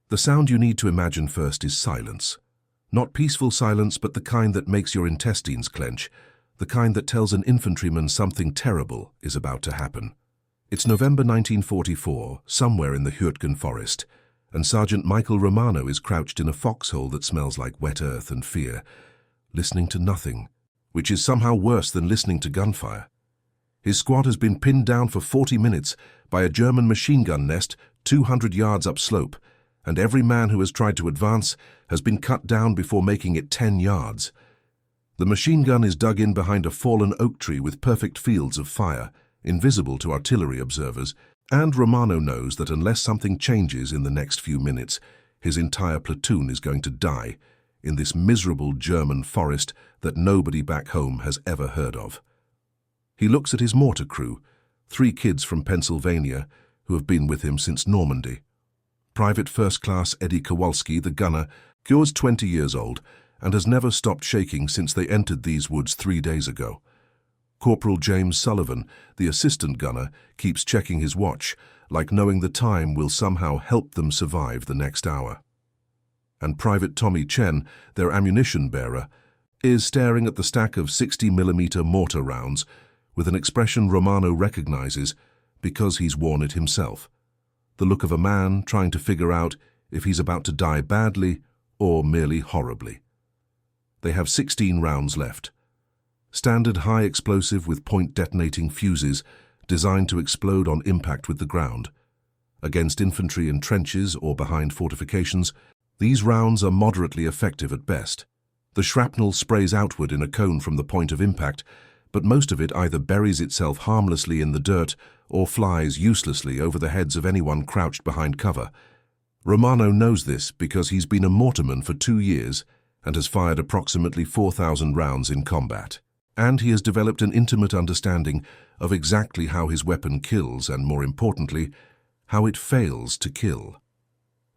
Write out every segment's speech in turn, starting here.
The sound you need to imagine first is silence. Not peaceful silence, but the kind that makes your intestines clench, the kind that tells an infantryman something terrible is about to happen. It's November 1944, somewhere in the Hürtgen forest, and Sergeant Michael Romano is crouched in a foxhole that smells like wet earth and fear, listening to nothing, which is somehow worse than listening to gunfire. His squad has been pinned down for 40 minutes by a German machine gun nest 200 yards upslope, and every man who has tried to advance has been cut down before making it 10 yards. The machine gun is dug in behind a fallen oak tree with perfect fields of fire, invisible to artillery observers, and Romano knows that unless something changes in the next few minutes, his entire platoon is going to die in this miserable German forest that nobody back home has ever heard of. He looks at his mortar crew, 3 kids from Pennsylvania who have been with him since Normandy. Private First Class Eddie Kowalski, the gunner, is 20 years old and has never stopped shaking since they entered these woods 3 days ago. Corporal James Sullivan, the assistant gunner, keeps checking his watch, like knowing the time will somehow help them survive the next hour. And Private Tommy Chen, their ammunition bearer, is staring at the stack of 60mm mortar rounds with an expression Romano recognizes because he's worn it himself. The look of a man trying to figure out if he's about to die badly or merely horribly. They have 16 rounds left. Standard high explosive with point-detonating fuses designed to explode on impact with the ground. Against infantry in trenches or behind fortifications, these rounds are moderately effective at best. The shrapnel sprays outward in a cone from the point of impact, but most of it either buries itself harmlessly in the dirt or flies uselessly over the heads of anyone crouched behind cover. Romano knows this because he's been a mortarman for 2 years and has fired approximately 4,000 rounds in combat. And he has developed an intimate understanding of exactly how his weapon kills and, more importantly, how it fails to kill.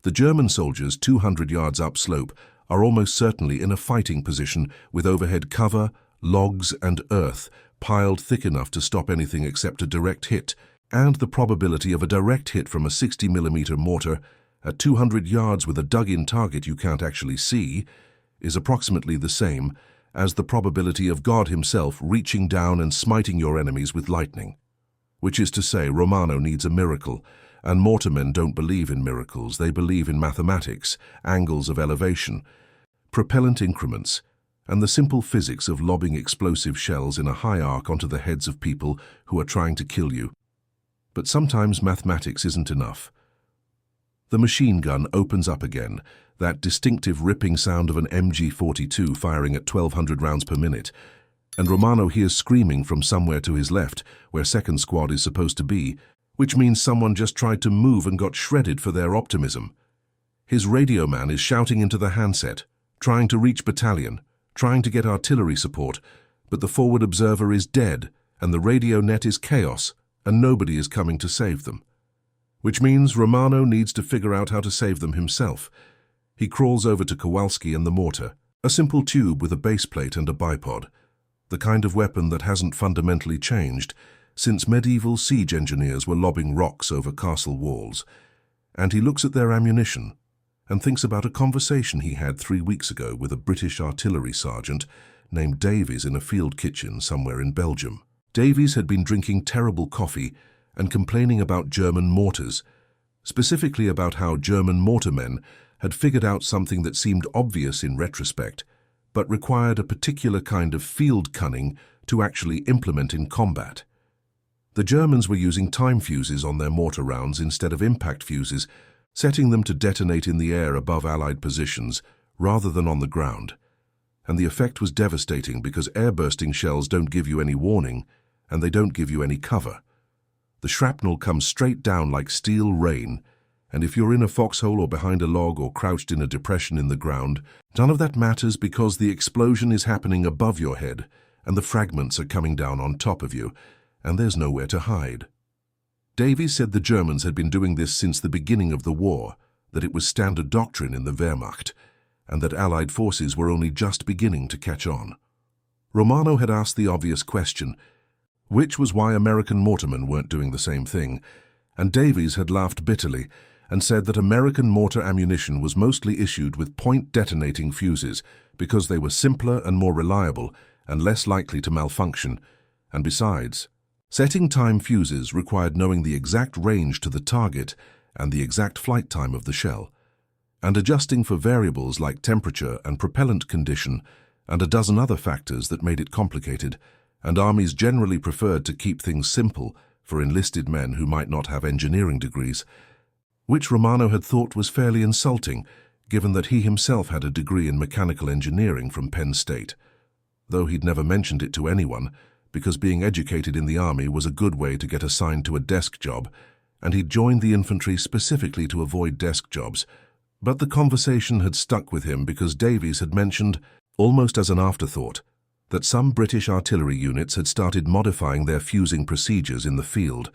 The German soldiers 200 yards upslope are almost certainly in a fighting position with overhead cover, logs and earth piled thick enough to stop anything except a direct hit, and the probability of a direct hit from a 60mm mortar at 200 yards with a dug-in target you can't actually see is approximately the same as the probability of God himself reaching down and smiting your enemies with lightning. Which is to say, Romano needs a miracle, and mortarmen don't believe in miracles, they believe in mathematics, angles of elevation, propellant increments, and the simple physics of lobbing explosive shells in a high arc onto the heads of people who are trying to kill you. But sometimes mathematics isn't enough. The machine gun opens up again, that distinctive ripping sound of an MG-42 firing at 1,200 rounds per minute, and Romano hears screaming from somewhere to his left, where second squad is supposed to be, which means someone just tried to move and got shredded for their optimism. His radio man is shouting into the handset, trying to reach battalion, trying to get artillery support, but the forward observer is dead, and the radio net is chaos, and nobody is coming to save them. Which means Romano needs to figure out how to save them himself. He crawls over to Kowalski and the mortar, a simple tube with a base plate and a bipod, the kind of weapon that hasn't fundamentally changed since medieval siege engineers were lobbing rocks over castle walls. And he looks at their ammunition and thinks about a conversation he had 3 weeks ago with a British artillery sergeant named Davies in a field kitchen somewhere in Belgium. Davies had been drinking terrible coffee and complaining about German mortars, specifically about how German mortarmen had figured out something that seemed obvious in retrospect, but required a particular kind of field cunning to actually implement in combat. The Germans were using time fuses on their mortar rounds instead of impact fuses, setting them to detonate in the air above Allied positions rather than on the ground. And the effect was devastating because air-bursting shells don't give you any warning, and they don't give you any cover. The shrapnel comes straight down like steel rain, and if you're in a foxhole or behind a log or crouched in a depression in the ground, none of that matters because the explosion is happening above your head, and the fragments are coming down on top of you, and there's nowhere to hide. Davies said the Germans had been doing this since the beginning of the war, that it was standard doctrine in the Wehrmacht, and that Allied forces were only just beginning to catch on. Romano had asked the obvious question, which was why American mortarmen weren't doing the same thing, and Davies had laughed bitterly and said that American mortar ammunition was mostly issued with point-detonating fuses because they were simpler and more reliable and less likely to malfunction. And besides, setting time fuses required knowing the exact range to the target and the exact flight time of the shell, and adjusting for variables like temperature and propellant condition and a dozen other factors that made it complicated, and armies generally preferred to keep things simple for enlisted men who might not have engineering degrees, which Romano had thought was fairly insulting, given that he himself had a degree in mechanical engineering from Penn State, though he'd never mentioned it to anyone, because being educated in the army was a good way to get assigned to a desk job, and he'd joined the infantry specifically to avoid desk jobs. But the conversation had stuck with him because Davies had mentioned, almost as an afterthought, that some British artillery units had started modifying their fusing procedures in the field,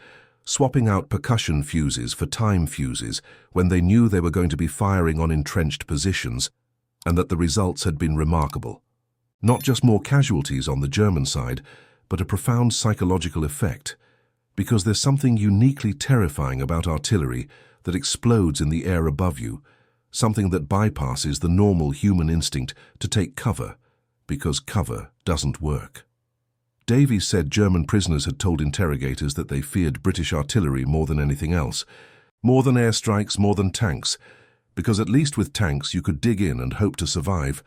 swapping out percussion fuses for time fuses when they knew they were going to be firing on entrenched positions, and that the results had been remarkable. Not just more casualties on the German side, but a profound psychological effect, because there's something uniquely terrifying about artillery that explodes in the air above you, something that bypasses the normal human instinct to take cover, because cover doesn't work. Davies said German prisoners had told interrogators that they feared British artillery more than anything else, more than airstrikes, more than tanks, because at least with tanks you could dig in and hope to survive,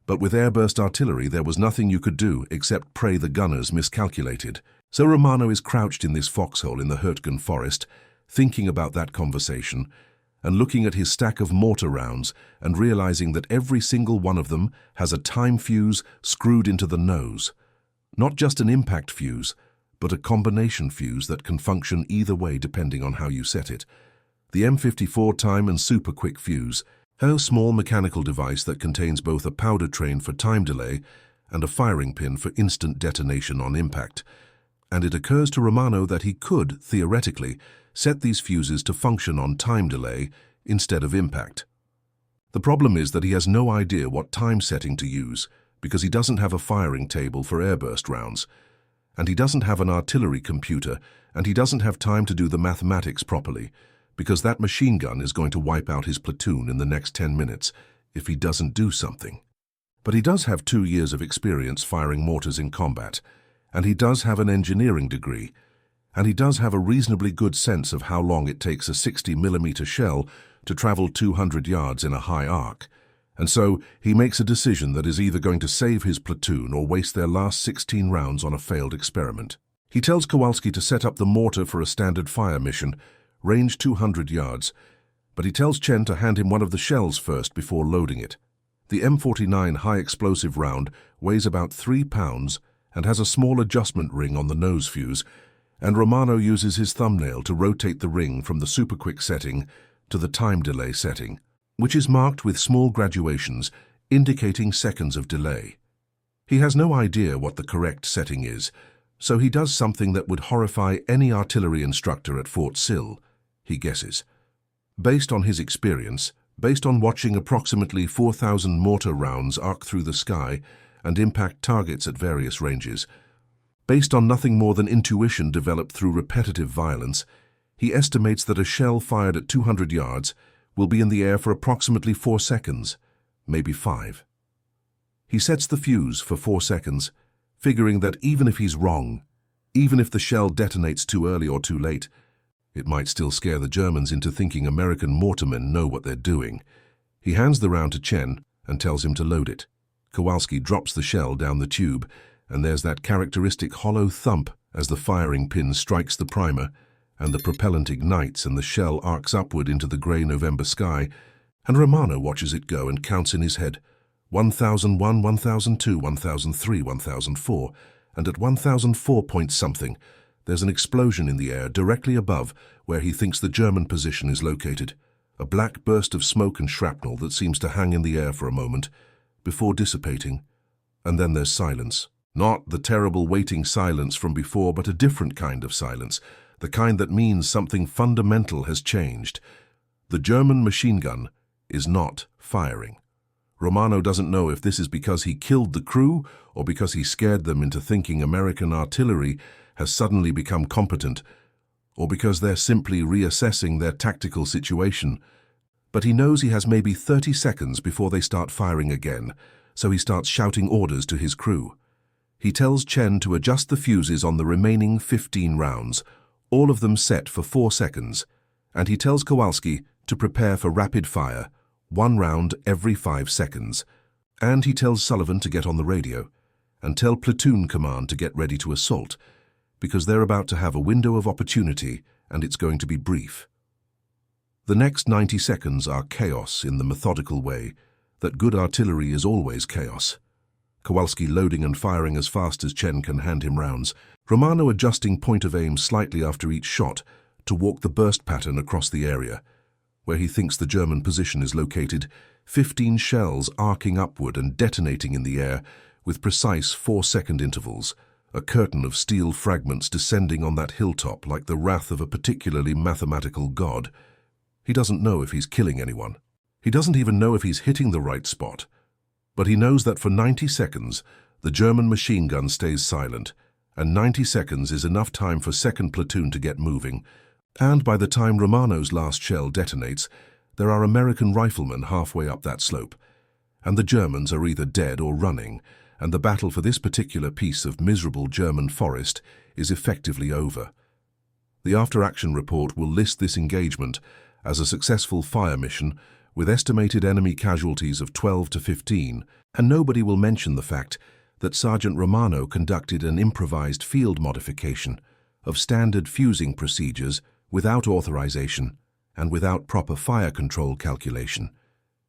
but with airburst artillery there was nothing you could do except pray the gunners miscalculated. So Romano is crouched in this foxhole in the Hurtgen forest, thinking about that conversation, and looking at his stack of mortar rounds and realizing that every single one of them has a time fuse screwed into the nose. Not just an impact fuse, but a combination fuse that can function either way depending on how you set it. The M54 time and super quick fuse, a small mechanical device that contains both a powder train for time delay and a firing pin for instant detonation on impact. And it occurs to Romano that he could, theoretically, set these fuses to function on time delay instead of impact. The problem is that he has no idea what time setting to use because he doesn't have a firing table for airburst rounds, and he doesn't have an artillery computer, and he doesn't have time to do the mathematics properly, because that machine gun is going to wipe out his platoon in the next 10 minutes if he doesn't do something. But he does have 2 years of experience firing mortars in combat, and he does have an engineering degree, and he does have a reasonably good sense of how long it takes a 60mm shell to travel 200 yards in a high arc, and so he makes a decision that is either going to save his platoon or waste their last 16 rounds on a failed experiment. He tells Kowalski to set up the mortar for a standard fire mission, range 200 yards, but he tells Chen to hand him one of the shells first before loading it. The M49 high-explosive round weighs about 3 pounds and has a small adjustment ring on the nose fuse, and Romano uses his thumbnail to rotate the ring from the super-quick setting to the time delay setting, which is marked with small graduations indicating seconds of delay. He has no idea what the correct setting is, so he does something that would horrify any artillery instructor at Fort Sill, he guesses. Based on his experience, based on watching approximately 4,000 mortar rounds arc through the sky and impact targets at various ranges, based on nothing more than intuition developed through repetitive violence, he estimates that a shell fired at 200 yards will be in the air for approximately 4 seconds, maybe 5. He sets the fuse for 4 seconds, figuring that even if he's wrong, even if the shell detonates too early or too late, it might still scare the Germans into thinking American mortarmen know what they're doing. He hands the round to Chen and tells him to load it. Kowalski drops the shell down the tube, and there's that characteristic hollow thump as the firing pin strikes the primer, and the propellant ignites and the shell arcs upward into the grey November sky, and Romano watches it go and counts in his head, 1001, 1002, 1003, 1004, and at 1004 point something, there's an explosion in the air directly above where he thinks the German position is located, a black burst of smoke and shrapnel that seems to hang in the air for a moment, before dissipating, and then there's silence. Not the terrible waiting silence from before, but a different kind of silence, the kind that means something fundamental has changed. The German machine gun is not firing. Romano doesn't know if this is because he killed the crew or because he scared them into thinking American artillery has suddenly become competent, or because they're simply reassessing their tactical situation. But he knows he has maybe 30 seconds before they start firing again, so he starts shouting orders to his crew. He tells Chen to adjust the fuses on the remaining 15 rounds, all of them set for 4 seconds, and he tells Kowalski to prepare for rapid fire, 1 round every 5 seconds. And he tells Sullivan to get on the radio and tell platoon command to get ready to assault, because they're about to have a window of opportunity and it's going to be brief. The next 90 seconds are chaos in the methodical way that good artillery is always chaos. Kowalski loading and firing as fast as Chen can hand him rounds, Romano adjusting point of aim slightly after each shot to walk the burst pattern across the area. Where he thinks the German position is located, 15 shells arcing upward and detonating in the air with precise 4-second intervals, a curtain of steel fragments descending on that hilltop like the wrath of a particularly mathematical god. He doesn't know if he's killing anyone. He doesn't even know if he's hitting the right spot. But he knows that for 90 seconds, the German machine gun stays silent, and 90 seconds is enough time for second platoon to get moving, and by the time Romano's last shell detonates, there are American riflemen halfway up that slope, and the Germans are either dead or running, and the battle for this particular piece of miserable German forest is effectively over. The after-action report will list this engagement as a successful fire mission with estimated enemy casualties of 12 to 15, and nobody will mention the fact that Sergeant Romano conducted an improvised field modification of standard fusing procedures without authorization and without proper fire control calculation,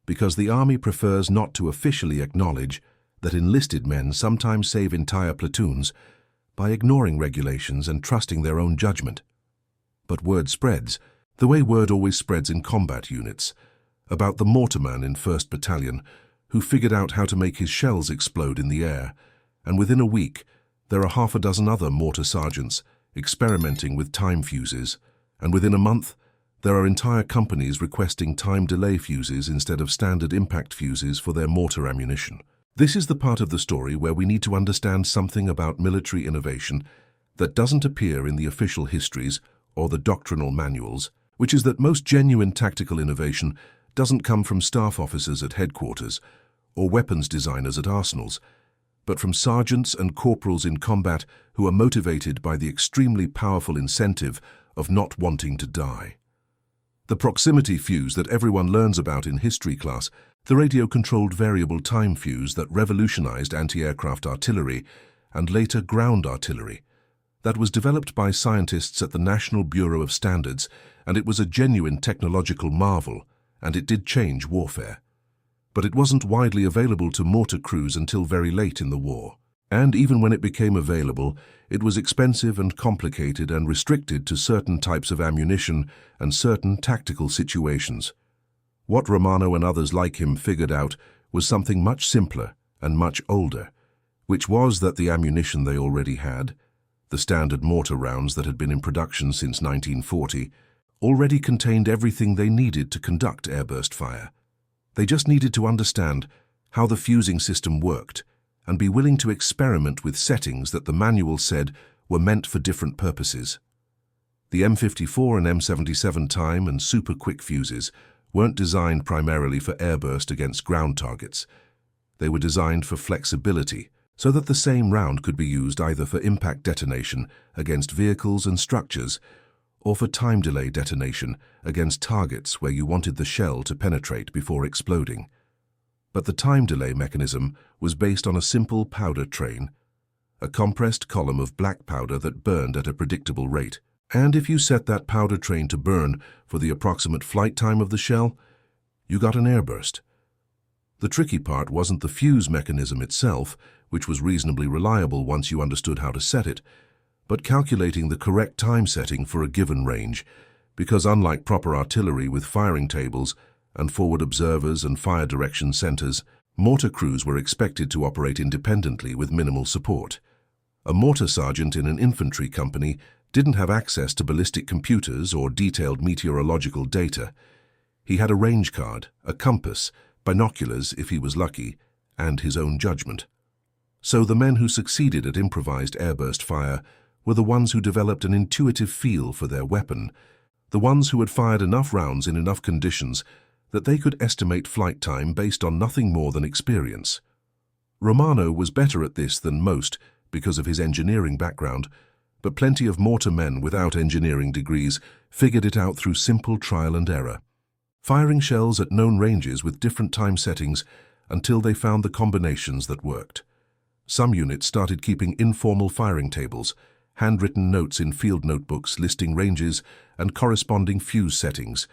because the Army prefers not to officially acknowledge that enlisted men sometimes save entire platoons by ignoring regulations and trusting their own judgment. But word spreads, the way word always spreads in combat units, about the mortarman in 1st Battalion who figured out how to make his shells explode in the air, and within a week there are half a dozen other mortar sergeants experimenting with time fuses, and within a month there are entire companies requesting time delay fuses instead of standard impact fuses for their mortar ammunition. This is the part of the story where we need to understand something about military innovation that doesn't appear in the official histories or the doctrinal manuals, which is that most genuine tactical innovation doesn't come from staff officers at headquarters or weapons designers at arsenals, but from sergeants and corporals in combat who are motivated by the extremely powerful incentive of not wanting to die. The proximity fuse that everyone learns about in history class, the radio-controlled variable time fuse that revolutionized anti-aircraft artillery and later ground artillery, that was developed by scientists at the National Bureau of Standards, and it was a genuine technological marvel, and it did change warfare. But it wasn't widely available to mortar crews until very late in the war. And even when it became available, it was expensive and complicated and restricted to certain types of ammunition and certain tactical situations. What Romano and others like him figured out was something much simpler and much older, which was that the ammunition they already had, the standard mortar rounds that had been in production since 1940, already contained everything they needed to conduct airburst fire. They just needed to understand how the fusing system worked and be willing to experiment with settings that the manual said were meant for different purposes. The M54 and M77 time and super quick fuses weren't designed primarily for airburst against ground targets. They were designed for flexibility, so that the same round could be used either for impact detonation against vehicles and structures, or for time delay detonation against targets where you wanted the shell to penetrate before exploding. But the time delay mechanism was based on a simple powder train, a compressed column of black powder that burned at a predictable rate. And if you set that powder train to burn for the approximate flight time of the shell, you got an airburst. The tricky part wasn't the fuse mechanism itself, which was reasonably reliable once you understood how to set it, but calculating the correct time setting for a given range, because unlike proper artillery with firing tables and forward observers and fire direction centers, mortar crews were expected to operate independently with minimal support. A mortar sergeant in an infantry company didn't have access to ballistic computers or detailed meteorological data. He had a range card, a compass, binoculars if he was lucky, and his own judgment. So the men who succeeded at improvised airburst fire were the ones who developed an intuitive feel for their weapon, the ones who had fired enough rounds in enough conditions that they could estimate flight time based on nothing more than experience. Romano was better at this than most because of his engineering background, but plenty of mortar men without engineering degrees figured it out through simple trial and error, firing shells at known ranges with different time settings until they found the combinations that worked. Some units started keeping informal firing tables, handwritten notes in field notebooks listing ranges and corresponding fuse settings,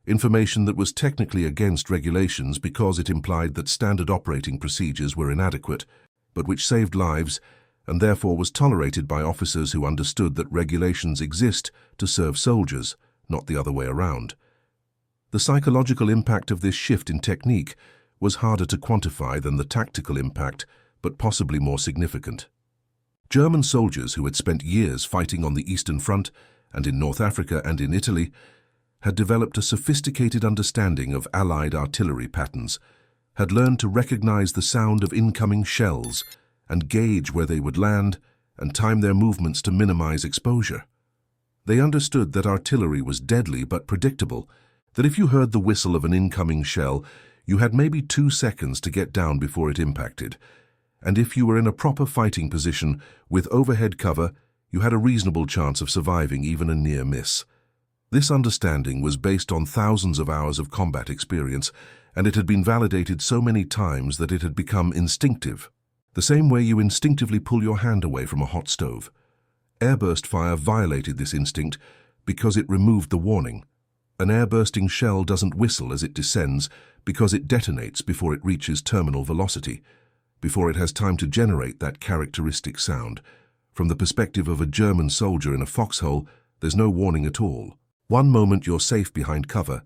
information that was technically against regulations because it implied that standard operating procedures were inadequate, but which saved lives and therefore was tolerated by officers who understood that regulations exist to serve soldiers, not the other way around. The psychological impact of this shift in technique was harder to quantify than the tactical impact, but possibly more significant. German soldiers who had spent years fighting on the Eastern Front and in North Africa and in Italy had developed a sophisticated understanding of Allied artillery patterns, had learned to recognize the sound of incoming shells and gauge where they would land and time their movements to minimize exposure. They understood that artillery was deadly but predictable, that if you heard the whistle of an incoming shell, you had maybe 2 seconds to get down before it impacted, and if you were in a proper fighting position with overhead cover, you had a reasonable chance of surviving even a near miss. This understanding was based on thousands of hours of combat experience, and it had been validated so many times that it had become instinctive. The same way you instinctively pull your hand away from a hot stove. Airburst fire violated this instinct because it removed the warning. An airbursting shell doesn't whistle as it descends because it detonates before it reaches terminal velocity, before it has time to generate that characteristic sound. From the perspective of a German soldier in a foxhole, there's no warning at all. One moment you're safe behind cover,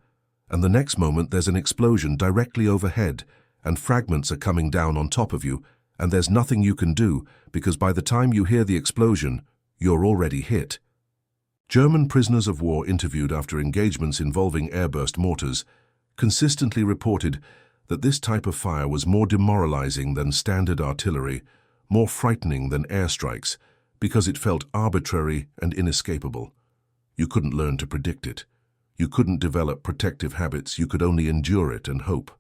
and the next moment there's an explosion directly overhead, and fragments are coming down on top of you, and there's nothing you can do because by the time you hear the explosion, you're already hit. German prisoners of war interviewed after engagements involving airburst mortars consistently reported that this type of fire was more demoralizing than standard artillery, more frightening than airstrikes, because it felt arbitrary and inescapable. You couldn't learn to predict it. You couldn't develop protective habits, you could only endure it and hope.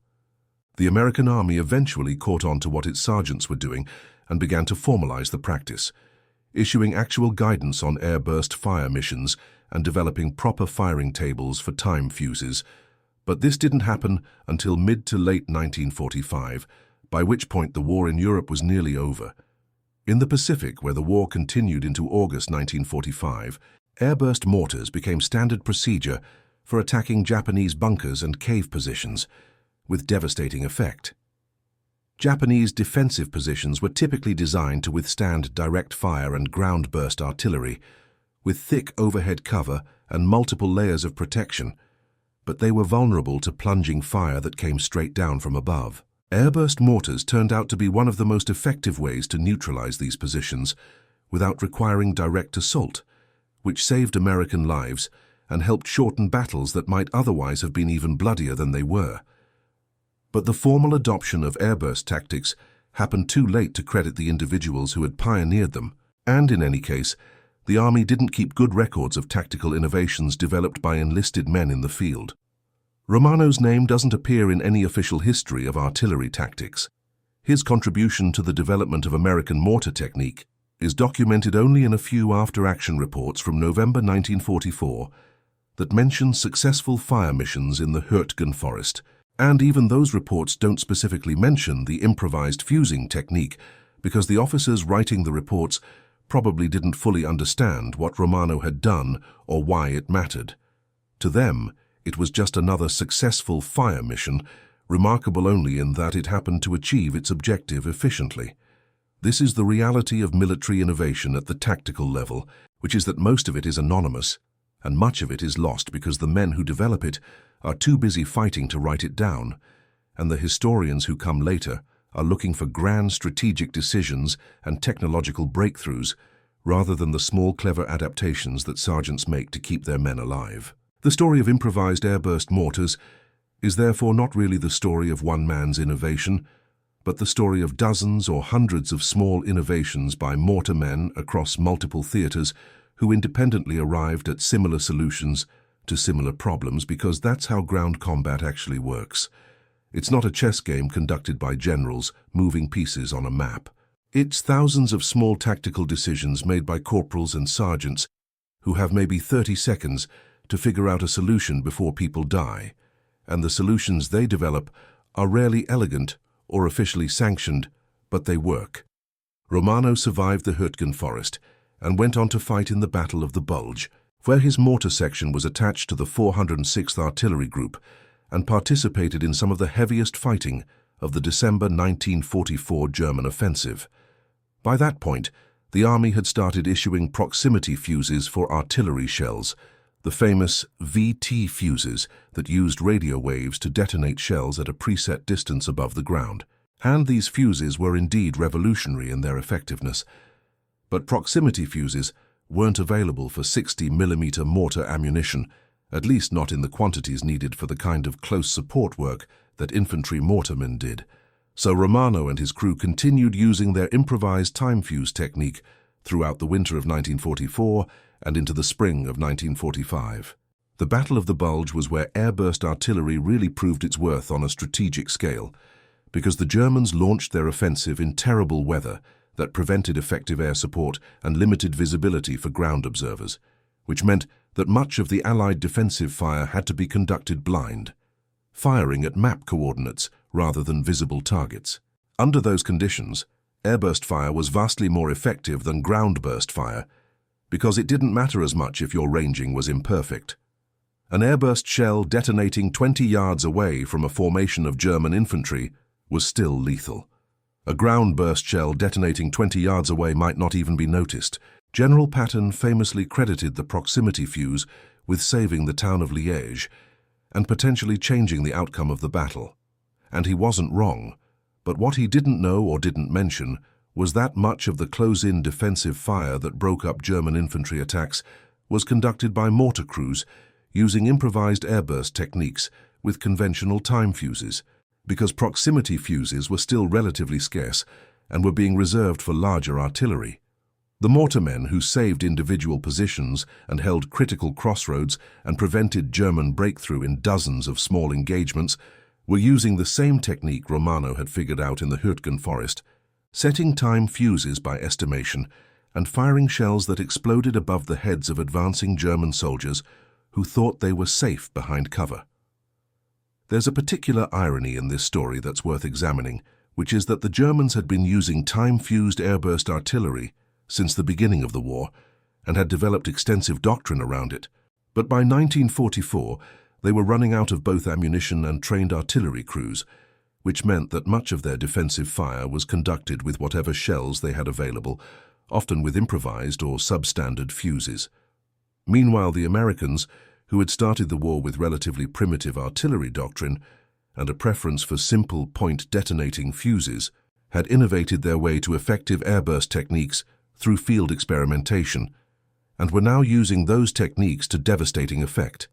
The American Army eventually caught on to what its sergeants were doing and began to formalize the practice, issuing actual guidance on airburst fire missions and developing proper firing tables for time fuses. But this didn't happen until mid to late 1945, by which point the war in Europe was nearly over. In the Pacific, where the war continued into August 1945, airburst mortars became standard procedure for attacking Japanese bunkers and cave positions, with devastating effect. Japanese defensive positions were typically designed to withstand direct fire and ground-burst artillery, with thick overhead cover and multiple layers of protection, but they were vulnerable to plunging fire that came straight down from above. Airburst mortars turned out to be one of the most effective ways to neutralize these positions without requiring direct assault, which saved American lives and helped shorten battles that might otherwise have been even bloodier than they were. But the formal adoption of airburst tactics happened too late to credit the individuals who had pioneered them, and in any case, the Army didn't keep good records of tactical innovations developed by enlisted men in the field. Romano's name doesn't appear in any official history of artillery tactics. His contribution to the development of American mortar technique is documented only in a few after-action reports from November 1944 that mention successful fire missions in the Hürtgen forest, and even those reports don't specifically mention the improvised fusing technique because the officers writing the reports probably didn't fully understand what Romano had done or why it mattered. To them, it was just another successful fire mission, remarkable only in that it happened to achieve its objective efficiently. This is the reality of military innovation at the tactical level, which is that most of it is anonymous, and much of it is lost because the men who develop it are too busy fighting to write it down, and the historians who come later are looking for grand strategic decisions and technological breakthroughs rather than the small clever adaptations that sergeants make to keep their men alive. The story of improvised airburst mortars is therefore not really the story of one man's innovation, but the story of dozens or hundreds of small innovations by mortarmen across multiple theaters who independently arrived at similar solutions to similar problems, because that's how ground combat actually works. It's not a chess game conducted by generals moving pieces on a map. It's thousands of small tactical decisions made by corporals and sergeants who have maybe 30 seconds to figure out a solution before people die, and the solutions they develop are rarely elegant or officially sanctioned, but they work. Romano survived the Hürtgen forest and went on to fight in the Battle of the Bulge, where his mortar section was attached to the 406th Artillery Group and participated in some of the heaviest fighting of the December 1944 German offensive. By that point, the army had started issuing proximity fuses for artillery shells, the famous VT fuses that used radio waves to detonate shells at a preset distance above the ground. And these fuses were indeed revolutionary in their effectiveness. But proximity fuses weren't available for 60mm mortar ammunition, at least not in the quantities needed for the kind of close support work that infantry mortarmen did. So Romano and his crew continued using their improvised time fuse technique throughout the winter of 1944 and into the spring of 1945. The Battle of the Bulge was where airburst artillery really proved its worth on a strategic scale, because the Germans launched their offensive in terrible weather that prevented effective air support and limited visibility for ground observers, which meant that much of the Allied defensive fire had to be conducted blind, firing at map coordinates rather than visible targets. Under those conditions, airburst fire was vastly more effective than ground-burst fire, because it didn't matter as much if your ranging was imperfect. An airburst shell detonating 20 yards away from a formation of German infantry was still lethal. A ground-burst shell detonating 20 yards away might not even be noticed. General Patton famously credited the proximity fuse with saving the town of Liège and potentially changing the outcome of the battle. And he wasn't wrong, but what he didn't know or didn't mention was that much of the close-in defensive fire that broke up German infantry attacks was conducted by mortar crews using improvised airburst techniques with conventional time fuses, because proximity fuses were still relatively scarce and were being reserved for larger artillery. The mortarmen who saved individual positions and held critical crossroads and prevented German breakthrough in dozens of small engagements were using the same technique Romano had figured out in the Hürtgen forest, setting time fuses by estimation and firing shells that exploded above the heads of advancing German soldiers who thought they were safe behind cover. There's a particular irony in this story that's worth examining, which is that the Germans had been using time-fused airburst artillery since the beginning of the war and had developed extensive doctrine around it. But by 1944, they were running out of both ammunition and trained artillery crews, which meant that much of their defensive fire was conducted with whatever shells they had available, often with improvised or substandard fuses. Meanwhile, the Americans, who had started the war with relatively primitive artillery doctrine and a preference for simple point-detonating fuses, had innovated their way to effective airburst techniques through field experimentation, and were now using those techniques to devastating effect.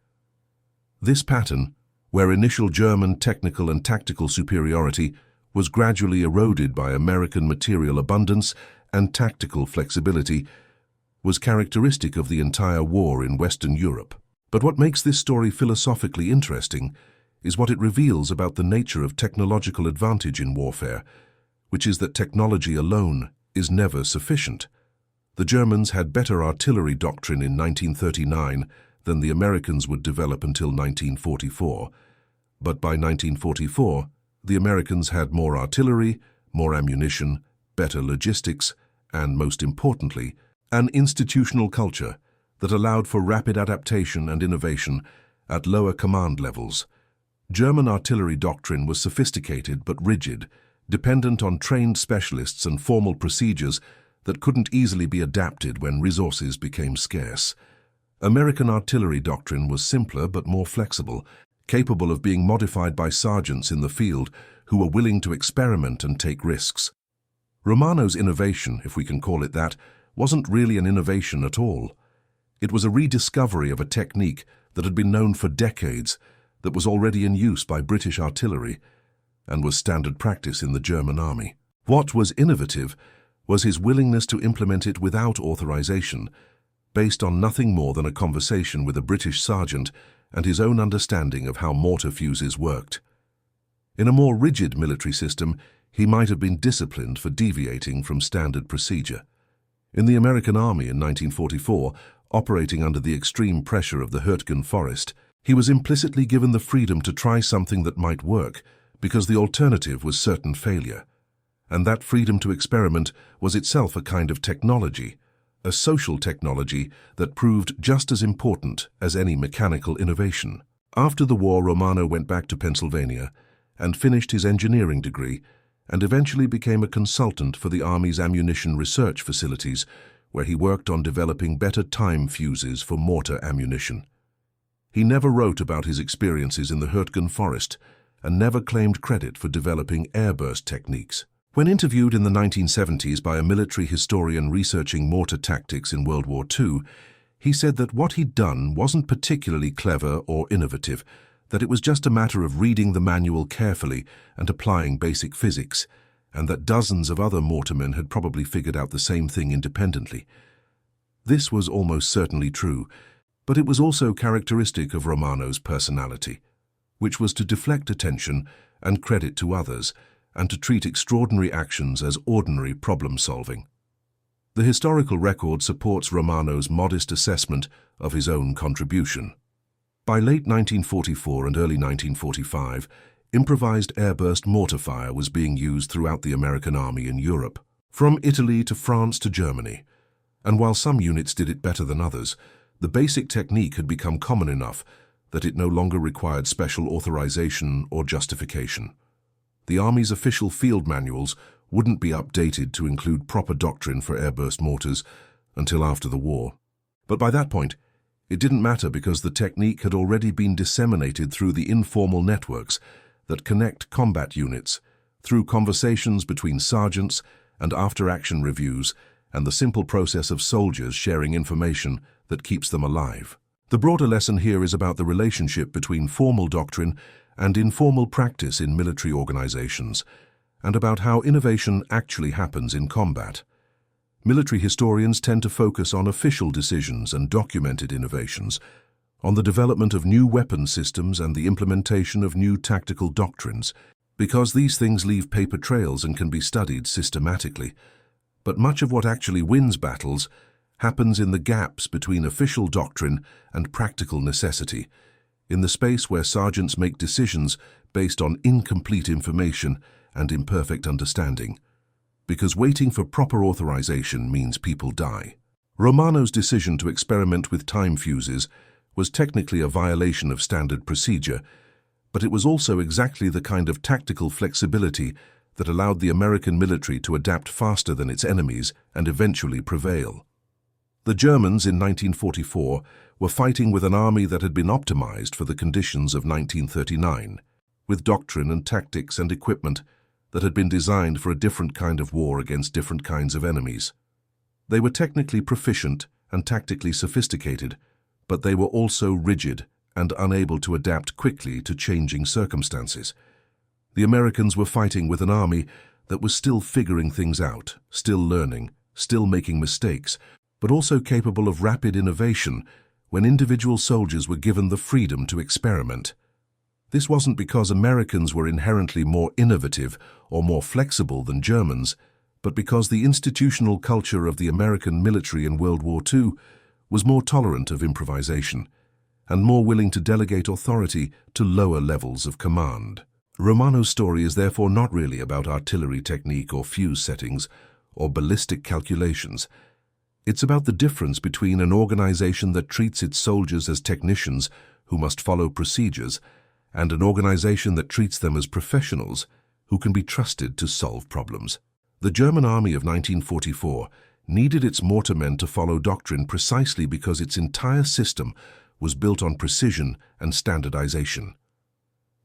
This pattern, where initial German technical and tactical superiority was gradually eroded by American material abundance and tactical flexibility, was characteristic of the entire war in Western Europe. But what makes this story philosophically interesting is what it reveals about the nature of technological advantage in warfare, which is that technology alone is never sufficient. The Germans had better artillery doctrine in 1939 than the Americans would develop until 1944. But by 1944, the Americans had more artillery, more ammunition, better logistics, and most importantly, an institutional culture that allowed for rapid adaptation and innovation at lower command levels. German artillery doctrine was sophisticated but rigid, dependent on trained specialists and formal procedures that couldn't easily be adapted when resources became scarce. American artillery doctrine was simpler but more flexible, capable of being modified by sergeants in the field who were willing to experiment and take risks. Romano's innovation, if we can call it that, wasn't really an innovation at all. It was a rediscovery of a technique that had been known for decades, that was already in use by British artillery, and was standard practice in the German army. What was innovative was his willingness to implement it without authorization, based on nothing more than a conversation with a British sergeant and his own understanding of how mortar fuses worked. In a more rigid military system, he might have been disciplined for deviating from standard procedure. In the American Army in 1944, operating under the extreme pressure of the Hurtgen Forest, he was implicitly given the freedom to try something that might work, because the alternative was certain failure. And that freedom to experiment was itself a kind of technology, a social technology that proved just as important as any mechanical innovation. After the war, Romano went back to Pennsylvania and finished his engineering degree, and eventually became a consultant for the Army's ammunition research facilities, where he worked on developing better time fuses for mortar ammunition. He never wrote about his experiences in the Hurtgen Forest and never claimed credit for developing airburst techniques. When interviewed in the 1970s by a military historian researching mortar tactics in World War II, he said that what he'd done wasn't particularly clever or innovative, that it was just a matter of reading the manual carefully and applying basic physics, and that dozens of other mortarmen had probably figured out the same thing independently. This was almost certainly true, but it was also characteristic of Romano's personality, which was to deflect attention and credit to others, and to treat extraordinary actions as ordinary problem-solving. The historical record supports Romano's modest assessment of his own contribution. By late 1944 and early 1945, improvised airburst mortar fire was being used throughout the American Army in Europe, from Italy to France to Germany. And while some units did it better than others, the basic technique had become common enough that it no longer required special authorization or justification. The Army's official field manuals wouldn't be updated to include proper doctrine for airburst mortars until after the war. But by that point, it didn't matter, because the technique had already been disseminated through the informal networks that connect combat units, through conversations between sergeants and after-action reviews, and the simple process of soldiers sharing information that keeps them alive. The broader lesson here is about the relationship between formal doctrine and informal practice in military organizations, and about how innovation actually happens in combat. Military historians tend to focus on official decisions and documented innovations, on the development of new weapon systems and the implementation of new tactical doctrines, because these things leave paper trails and can be studied systematically. But much of what actually wins battles happens in the gaps between official doctrine and practical necessity, in the space where sergeants make decisions based on incomplete information and imperfect understanding, because waiting for proper authorization means people die. Romano's decision to experiment with time fuses was technically a violation of standard procedure, but it was also exactly the kind of tactical flexibility that allowed the American military to adapt faster than its enemies and eventually prevail. The Germans in 1944 were fighting with an army that had been optimized for the conditions of 1939, with doctrine and tactics and equipment that had been designed for a different kind of war against different kinds of enemies. They were technically proficient and tactically sophisticated, but they were also rigid and unable to adapt quickly to changing circumstances. The Americans were fighting with an army that was still figuring things out, still learning, still making mistakes, but also capable of rapid innovation when individual soldiers were given the freedom to experiment. This wasn't because Americans were inherently more innovative or more flexible than Germans, but because the institutional culture of the American military in World War II was more tolerant of improvisation and more willing to delegate authority to lower levels of command. Romano's story is therefore not really about artillery technique or fuse settings or ballistic calculations. It's about the difference between an organization that treats its soldiers as technicians who must follow procedures and an organization that treats them as professionals who can be trusted to solve problems. The German Army of 1944 needed its mortarmen to follow doctrine precisely because its entire system was built on precision and standardization.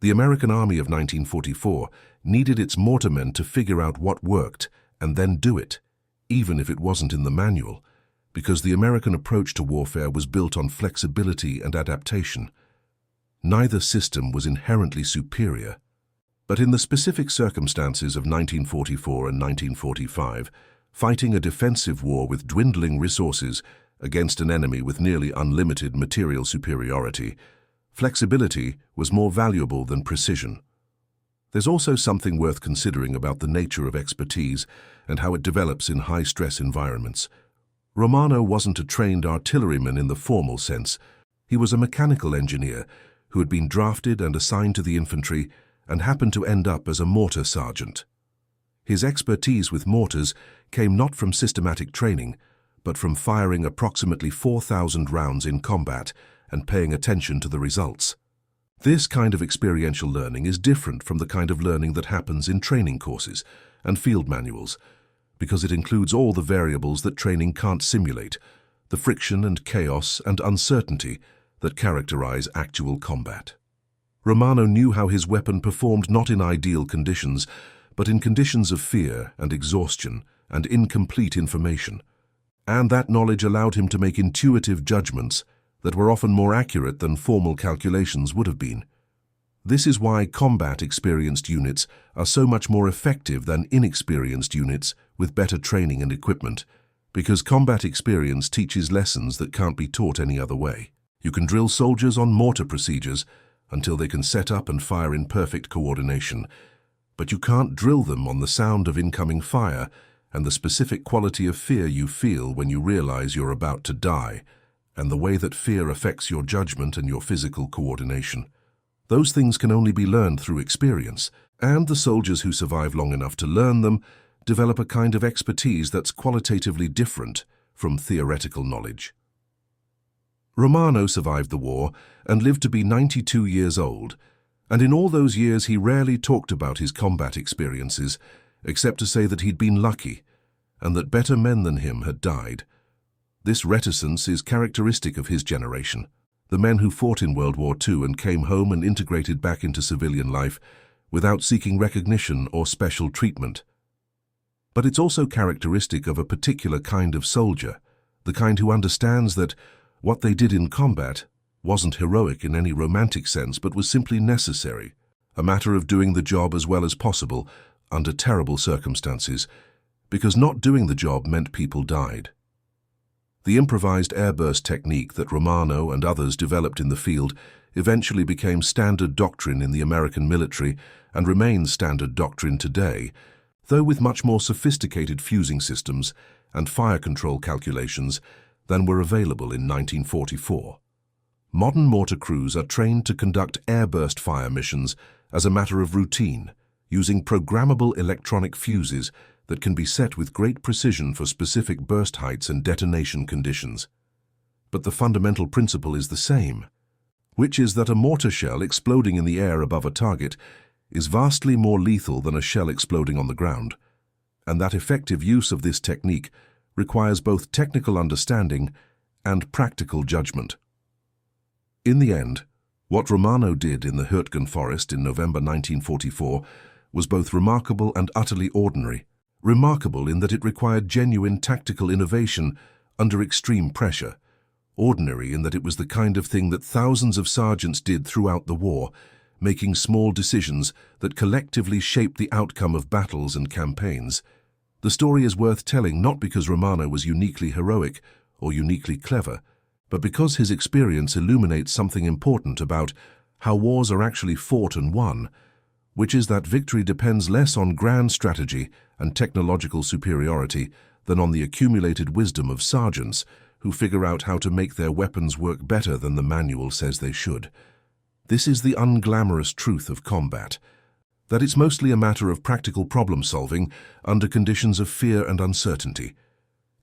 The American Army of 1944 needed its mortarmen to figure out what worked and then do it, even if it wasn't in the manual, because the American approach to warfare was built on flexibility and adaptation. Neither system was inherently superior. But in the specific circumstances of 1944 and 1945, fighting a defensive war with dwindling resources against an enemy with nearly unlimited material superiority, flexibility was more valuable than precision. There's also something worth considering about the nature of expertise and how it develops in high-stress environments. Romano wasn't a trained artilleryman in the formal sense. He was a mechanical engineer who had been drafted and assigned to the infantry and happened to end up as a mortar sergeant. His expertise with mortars came not from systematic training, but from firing approximately 4,000 rounds in combat and paying attention to the results. This kind of experiential learning is different from the kind of learning that happens in training courses and field manuals, because it includes all the variables that training can't simulate, the friction and chaos and uncertainty that characterize actual combat. Romano knew how his weapon performed not in ideal conditions, but in conditions of fear and exhaustion and incomplete information. And that knowledge allowed him to make intuitive judgments that were often more accurate than formal calculations would have been. This is why combat-experienced units are so much more effective than inexperienced units with better training and equipment, because combat experience teaches lessons that can't be taught any other way. You can drill soldiers on mortar procedures until they can set up and fire in perfect coordination, but you can't drill them on the sound of incoming fire and the specific quality of fear you feel when you realize you're about to die, and the way that fear affects your judgment and your physical coordination. Those things can only be learned through experience, and the soldiers who survive long enough to learn them develop a kind of expertise that's qualitatively different from theoretical knowledge. Romano survived the war and lived to be 92 years old, and in all those years he rarely talked about his combat experiences, except to say that he'd been lucky and that better men than him had died. This reticence is characteristic of his generation, the men who fought in World War II and came home and integrated back into civilian life without seeking recognition or special treatment. But it's also characteristic of a particular kind of soldier, the kind who understands that what they did in combat wasn't heroic in any romantic sense, but was simply necessary, a matter of doing the job as well as possible under terrible circumstances, because not doing the job meant people died. The improvised airburst technique that Romano and others developed in the field eventually became standard doctrine in the American military and remains standard doctrine today, though with much more sophisticated fusing systems and fire control calculations than were available in 1944. Modern mortar crews are trained to conduct airburst fire missions as a matter of routine, using programmable electronic fuses that can be set with great precision for specific burst heights and detonation conditions. But the fundamental principle is the same, which is that a mortar shell exploding in the air above a target is vastly more lethal than a shell exploding on the ground, and that effective use of this technique requires both technical understanding and practical judgment. In the end, what Romano did in the Hürtgen forest in November 1944 was both remarkable and utterly ordinary. Remarkable in that it required genuine tactical innovation under extreme pressure. Ordinary in that it was the kind of thing that thousands of sergeants did throughout the war, making small decisions that collectively shaped the outcome of battles and campaigns. The story is worth telling not because Romano was uniquely heroic or uniquely clever, but because his experience illuminates something important about how wars are actually fought and won, which is that victory depends less on grand strategy and technological superiority than on the accumulated wisdom of sergeants who figure out how to make their weapons work better than the manual says they should. This is the unglamorous truth of combat, that it's mostly a matter of practical problem-solving under conditions of fear and uncertainty,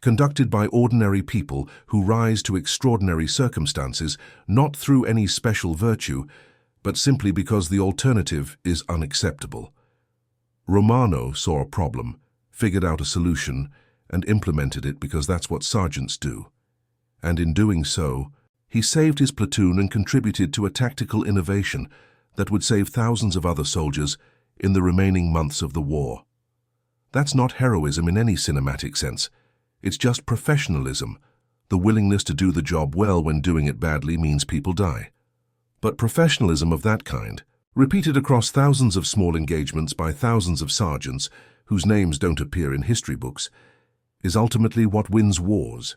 conducted by ordinary people who rise to extraordinary circumstances not through any special virtue, but simply because the alternative is unacceptable. Romano saw a problem, figured out a solution, and implemented it because that's what sergeants do. And in doing so, he saved his platoon and contributed to a tactical innovation that would save thousands of other soldiers in the remaining months of the war. That's not heroism in any cinematic sense. It's just professionalism, the willingness to do the job well when doing it badly means people die. But professionalism of that kind, repeated across thousands of small engagements by thousands of sergeants whose names don't appear in history books, is ultimately what wins wars.